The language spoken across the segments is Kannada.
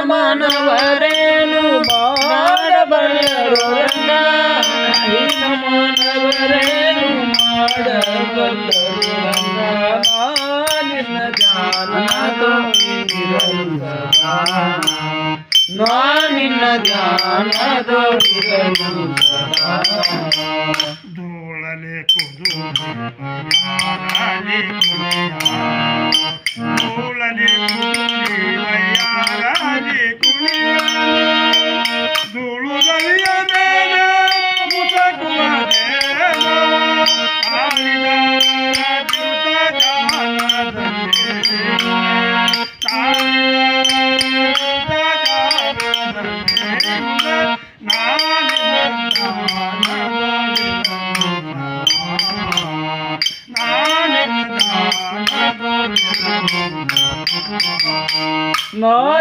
ಮಾನವರೇನು ಮಾಡಬಲ್ಲರು ರಂಗ ಹೀನ ಮಾನವರೇನು ಮಾಡಬಲ್ಲರು ರಂಗ ನಿನ್ನ ಧ್ಯಾನದೊಳಿರಲು ಸದಾ ನಿನ್ನ ಧ್ಯಾನದೊಳಿರಲು ಸದಾ ಧೂಳಲೆ ಕುದು ಧೂಳಲೆ ಕುಣಿಯ ಧೂಳು ರವಿಯ ಮೇಲೆ ಮುತಕುವ ದೇವ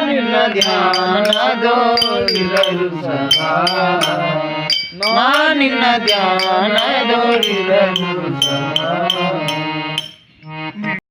ನಿನ್ನ ಧ್ಯಾನದೊಳಿರಲು ಸದಾ ನಿನ್ನ ಧ್ಯಾನದೊಳಿರಲು ಸದಾ